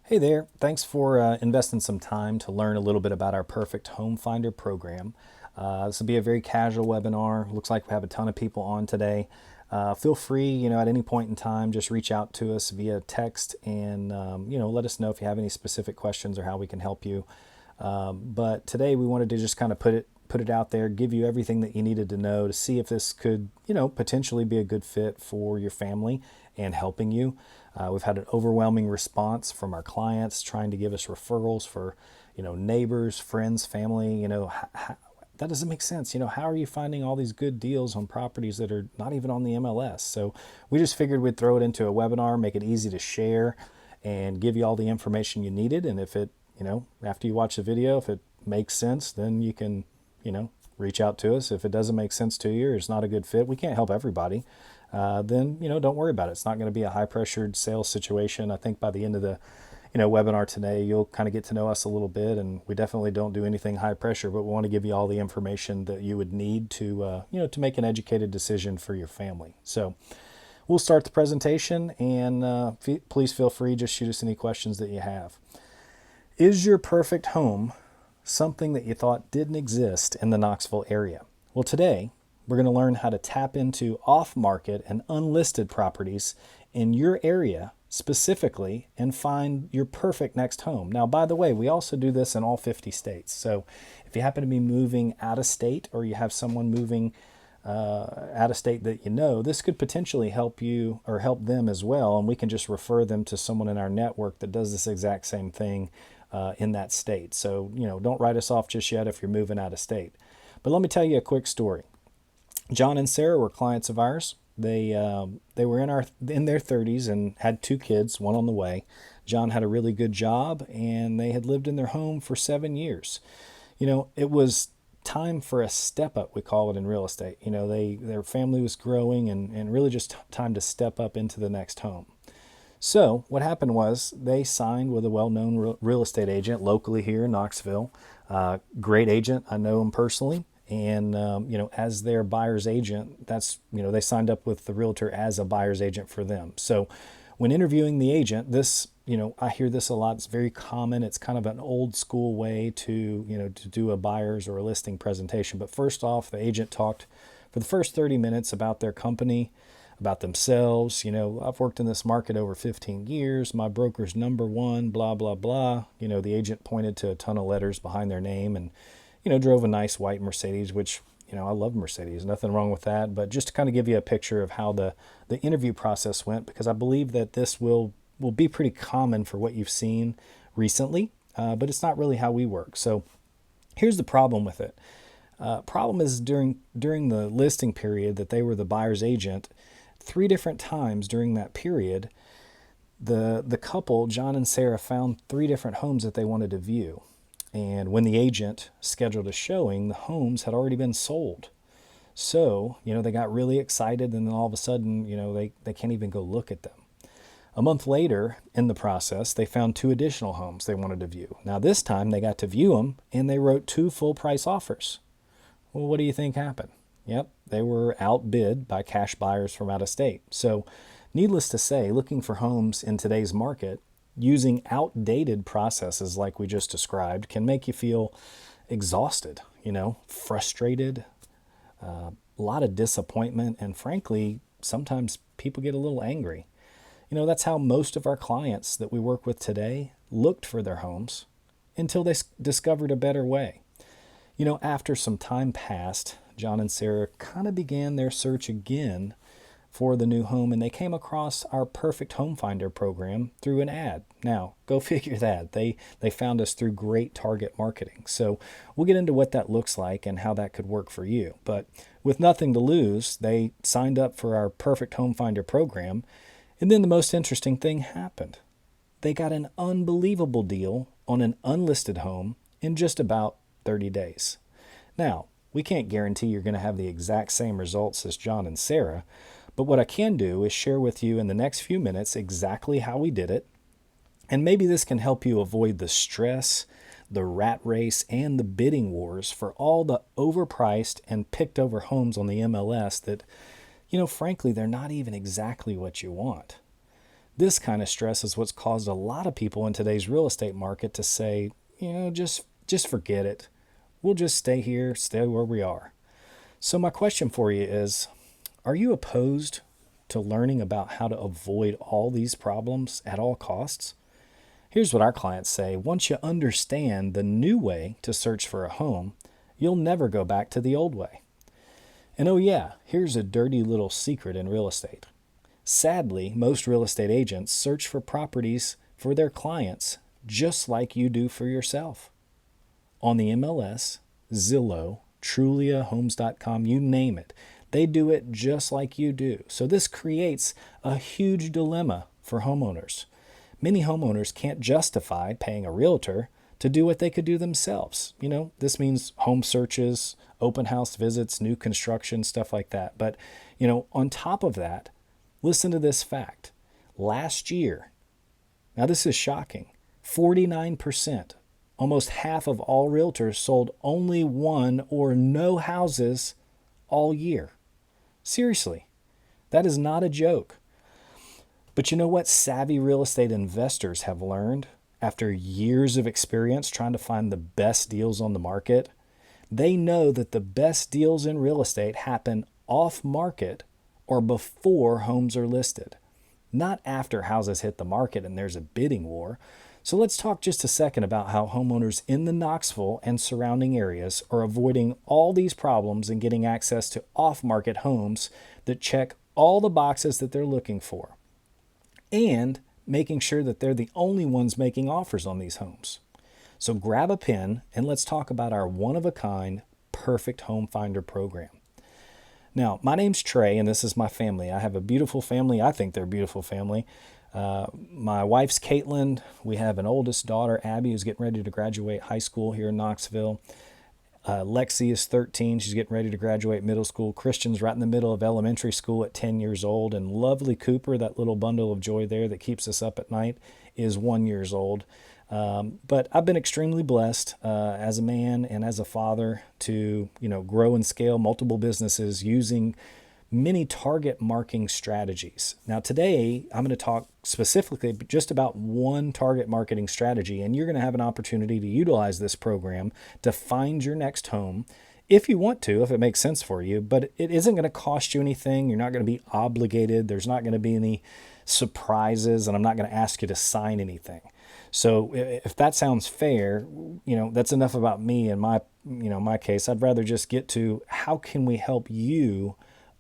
Hey there, thanks for investing some time to learn a little bit about our Perfect Home Finder program. This will be a very casual webinar. Looks like we have a ton of people on today. Feel free, at any point in time, just reach out to us via text and, let us know if you have any specific questions or how we can help you. But today we wanted to just kind of put it out there, give you everything that you needed to know to see if this could, potentially be a good fit for your family and helping you. We've had an overwhelming response from our clients trying to give us referrals for, neighbors, friends, family. That doesn't make sense. How are you finding all these good deals on properties that are not even on the MLS? So we just figured we'd throw it into a webinar, make it easy to share, and give you all the information you needed. And if it, after you watch the video, if it makes sense, then you can, reach out to us. If it doesn't make sense to you or it's not a good fit, we can't help everybody. Then don't worry about it. It's not going to be a high pressured sales situation. I think by the end of the webinar today, you'll kind of get to know us a little bit, and we definitely don't do anything high pressure, but we want to give you all the information that you would need to to make an educated decision for your family. So we'll start the presentation, and please feel free, just shoot us any questions that you have. Is your perfect home something that you thought didn't exist in the Knoxville area? Well, today we're going to learn how to tap into off-market and unlisted properties in your area specifically and find your perfect next home. Now, by the way, we also do this in all 50 states. So if you happen to be moving out of state or you have someone moving out of state that this could potentially help you or help them as well. And we can just refer them to someone in our network that does this exact same thing in that state. So, don't write us off just yet if you're moving out of state. But let me tell you a quick story. John and Sarah were clients of ours. They were in their 30s and had 2 kids, one on the way. John had a really good job, and they had lived in their home for 7 years. It was time for a step up, we call it in real estate. Their family was growing, and really just time to step up into the next home. So what happened was they signed with a well-known real estate agent locally here in Knoxville. Great agent. I know him personally. And, as their buyer's agent, that's, they signed up with the realtor as a buyer's agent for them. So when interviewing the agent, this, I hear this a lot. It's very common. It's kind of an old school way to do a buyer's or a listing presentation. But first off, the agent talked for the first 30 minutes about their company, about themselves. I've worked in this market over 15 years. My broker's #1, blah, blah, blah. The agent pointed to a ton of letters behind their name and, drove a nice white Mercedes, which, I love Mercedes. Nothing wrong with that. But just to kind of give you a picture of how the interview process went, because I believe that this will be pretty common for what you've seen recently, but it's not really how we work. So here's the problem with it. Problem is during the listing period that they were the buyer's agent, 3 different times during that period, the couple, John and Sarah, found 3 different homes that they wanted to view. And when the agent scheduled a showing, the homes had already been sold. So, they got really excited, and then all of a sudden, they can't even go look at them. A month later in the process, they found 2 additional homes they wanted to view. Now this time they got to view them, and they wrote 2 full price offers. Well, what do you think happened? Yep, they were outbid by cash buyers from out of state. So needless to say, looking for homes in today's market using outdated processes like we just described can make you feel exhausted, frustrated, a lot of disappointment, and frankly, sometimes people get a little angry. That's how most of our clients that we work with today looked for their homes until they discovered a better way. After some time passed, John and Sarah kind of began their search again for the new home, and they came across our Perfect Home Finder program through an ad. Now, go figure that. They found us through great target marketing. So we'll get into what that looks like and how that could work for you. But with nothing to lose, they signed up for our Perfect Home Finder program, and then the most interesting thing happened. They got an unbelievable deal on an unlisted home in just about 30 days. Now, we can't guarantee you're going to have the exact same results as John and Sarah, but what I can do is share with you in the next few minutes exactly how we did it, and maybe this can help you avoid the stress, the rat race, and the bidding wars for all the overpriced and picked over homes on the MLS that, frankly, they're not even exactly what you want. This kind of stress is what's caused a lot of people in today's real estate market to say, just forget it. We'll just stay here, stay where we are. So my question for you is, are you opposed to learning about how to avoid all these problems at all costs? Here's what our clients say. Once you understand the new way to search for a home, you'll never go back to the old way. And oh yeah, here's a dirty little secret in real estate. Sadly, most real estate agents search for properties for their clients just like you do for yourself. On the MLS, Zillow, TruliaHomes.com, you name it. They do it just like you do. So this creates a huge dilemma for homeowners. Many homeowners can't justify paying a realtor to do what they could do themselves. This means home searches, open house visits, new construction, stuff like that. But, on top of that, listen to this fact. Last year, now this is shocking, 49%, almost half of all realtors sold only one or no houses all year. Seriously, that is not a joke. But you know what savvy real estate investors have learned after years of experience trying to find the best deals on the market? They know that the best deals in real estate happen off market or before homes are listed, not after houses hit the market and there's a bidding war. So let's talk just a second about how homeowners in the Knoxville and surrounding areas are avoiding all these problems and getting access to off-market homes that check all the boxes that they're looking for, and making sure that they're the only ones making offers on these homes. So grab a pen and let's talk about our one-of-a-kind Perfect Home Finder program. Now, my name's Trey, and this is my family. I have a beautiful family. I think they're a beautiful family. My wife's Caitlin. We have an oldest daughter, Abby, who's getting ready to graduate high school here in Knoxville. Lexi is 13. She's getting ready to graduate middle school. Christian's right in the middle of elementary school at 10 years old. And lovely Cooper, that little bundle of joy there that keeps us up at night, is 1 year old. But I've been extremely blessed as a man and as a father to, grow and scale multiple businesses using many target marketing strategies. Now today, I'm going to talk specifically just about one target marketing strategy, and you're going to have an opportunity to utilize this program to find your next home if you want to, if it makes sense for you, but it isn't going to cost you anything. You're not going to be obligated. There's not going to be any surprises, and I'm not going to ask you to sign anything. So if that sounds fair, that's enough about me and my case. I'd rather just get to how can we help you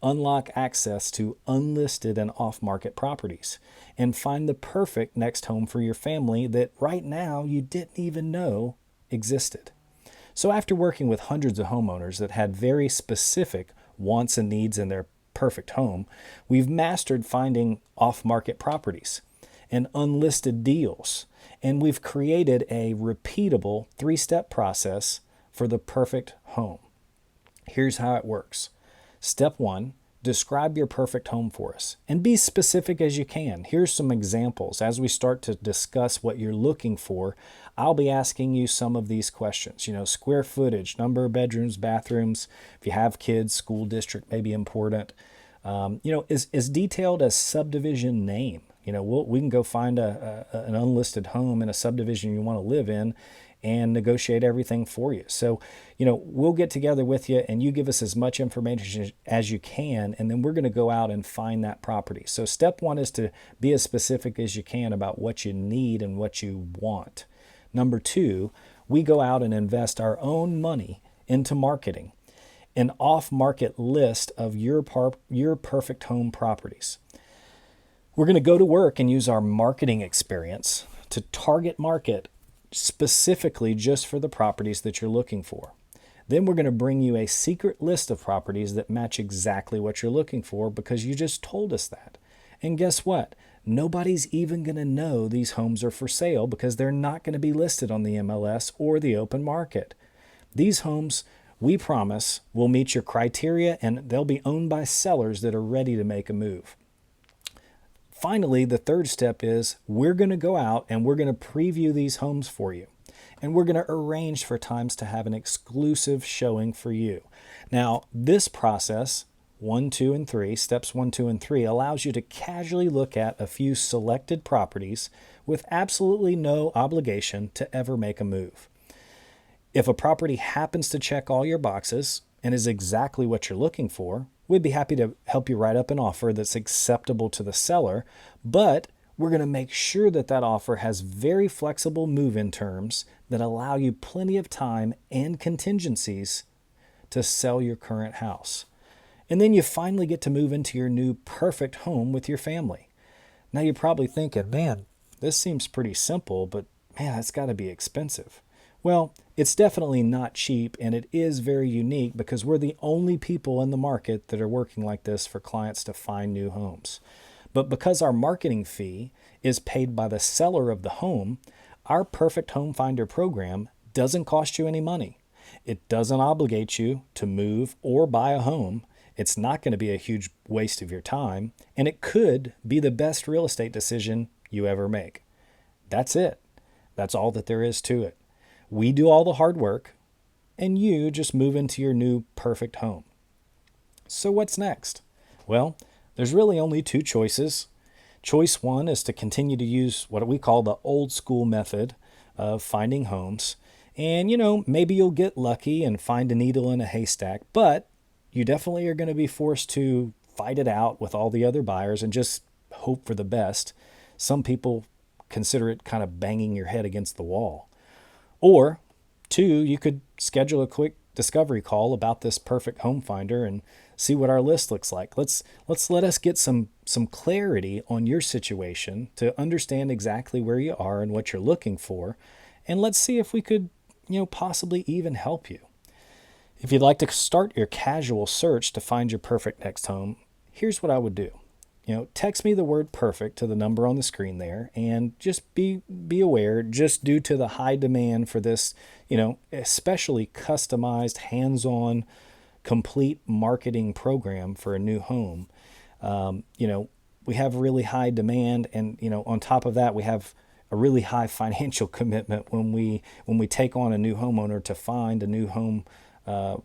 unlock access to unlisted and off-market properties and find the perfect next home for your family that right now you didn't even know existed. So after working with hundreds of homeowners that had very specific wants and needs in their perfect home, we've mastered finding off-market properties and unlisted deals. And we've created a repeatable 3-step process for the perfect home. Here's how it works. Step 1, describe your perfect home for us and be specific as you can. Here's some examples. As we start to discuss what you're looking for, I'll be asking you some of these questions. Square footage, number of bedrooms, bathrooms. If you have kids, school district may be important. As detailed as subdivision name. We can go find an unlisted home in a subdivision you want to live in and negotiate everything for you. So, we'll get together with you and you give us as much information as you can, and then we're going to go out and find that property. So step 1 is to be as specific as you can about what you need and what you want. Number 2, we go out and invest our own money into marketing an off-market list of your perfect home properties. We're going to go to work and use our marketing experience to target market specifically just for the properties that you're looking for. Then we're going to bring you a secret list of properties that match exactly what you're looking for because you just told us that. And guess what? Nobody's even going to know these homes are for sale because they're not going to be listed on the MLS or the open market. These homes, we promise, will meet your criteria and they'll be owned by sellers that are ready to make a move. Finally, the third step is we're going to go out and we're going to preview these homes for you. And we're going to arrange for times to have an exclusive showing for you. Now, this process 1, 2, and 3, steps 1, 2, and 3, allows you to casually look at a few selected properties with absolutely no obligation to ever make a move. If a property happens to check all your boxes and is exactly what you're looking for, we'd be happy to help you write up an offer that's acceptable to the seller, but we're going to make sure that that offer has very flexible move-in terms that allow you plenty of time and contingencies to sell your current house. And then you finally get to move into your new perfect home with your family. Now you're probably thinking, man, this seems pretty simple, but man, that's got to be expensive. Well, it's definitely not cheap, and it is very unique because we're the only people in the market that are working like this for clients to find new homes. But because our marketing fee is paid by the seller of the home, our Perfect Home Finder program doesn't cost you any money. It doesn't obligate you to move or buy a home. It's not going to be a huge waste of your time, and it could be the best real estate decision you ever make. That's it. That's all that there is to it. We do all the hard work, and you just move into your new perfect home. So what's next? Well, there's really only two choices. Choice one is to continue to use what we call the old school method of finding homes. And, maybe you'll get lucky and find a needle in a haystack, but you definitely are going to be forced to fight it out with all the other buyers and just hope for the best. Some people consider it kind of banging your head against the wall. Or two, you could schedule a quick discovery call about this perfect home finder and see what our list looks like. Let us get some clarity on your situation to understand exactly where you are and what you're looking for, and let's see if we could, possibly even help you. If you'd like to start your casual search to find your perfect next home, here's what I would do. Text me the word perfect to the number on the screen there, and just be aware, just due to the high demand for this, especially customized, hands-on, complete marketing program for a new home. We have really high demand, and on top of that, we have a really high financial commitment when we take on a new homeowner to find a new home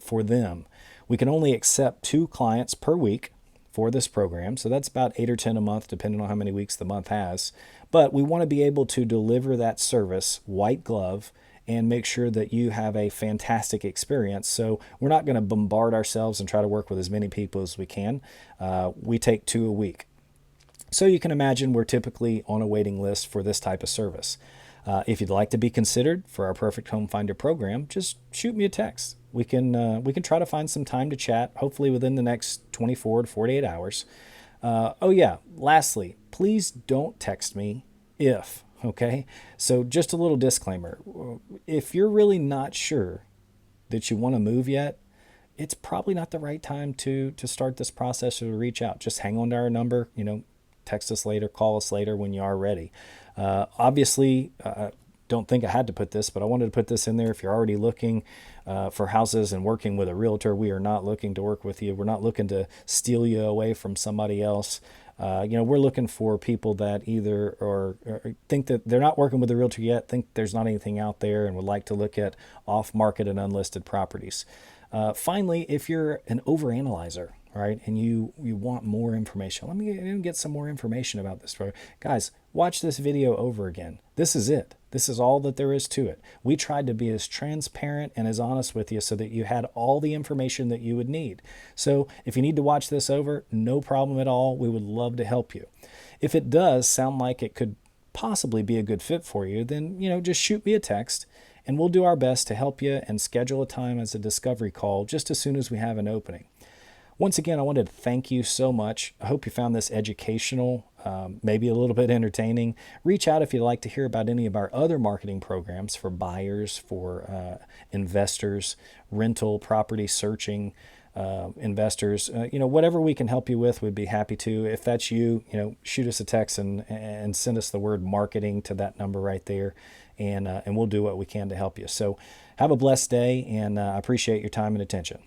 for them. We can only accept 2 clients per week for this program, so that's about 8 or 10 a month, depending on how many weeks the month has. But we want to be able to deliver that service white glove and make sure that you have a fantastic experience. So we're not going to bombard ourselves and try to work with as many people as we can. We take 2 a week. So you can imagine we're typically on a waiting list for this type of service. If you'd like to be considered for our Perfect Home Finder program, just shoot me a text. We can try to find some time to chat, hopefully within the next 24 to 48 hours. Lastly, please don't text me if, okay? So just a little disclaimer. If you're really not sure that you want to move yet, it's probably not the right time to start this process or to reach out. Just hang on to our number, text us later, call us later when you are ready. Obviously, don't think I had to put this, but I wanted to put this in there. If you're already looking for houses and working with a realtor, we are not looking to work with you. We're not looking to steal you away from somebody else. We're looking for people that either or think that they're not working with a realtor yet, think there's not anything out there, and would like to look at off-market and unlisted properties. Finally, if you're an overanalyzer, right, and you want more information, let me get some more information about this. Guys, watch this video over again. This is it. This is all that there is to it. We tried to be as transparent and as honest with you so that you had all the information that you would need. So if you need to watch this over, no problem at all. We would love to help you. If it does sound like it could possibly be a good fit for you, then, just shoot me a text and we'll do our best to help you and schedule a time as a discovery call just as soon as we have an opening. Once again, I wanted to thank you so much. I hope you found this educational, maybe a little bit entertaining. Reach out if you'd like to hear about any of our other marketing programs for buyers, for investors, rental, property searching, investors. Whatever we can help you with, we'd be happy to. If that's you, shoot us a text and send us the word marketing to that number right there, and we'll do what we can to help you. So have a blessed day, and I appreciate your time and attention.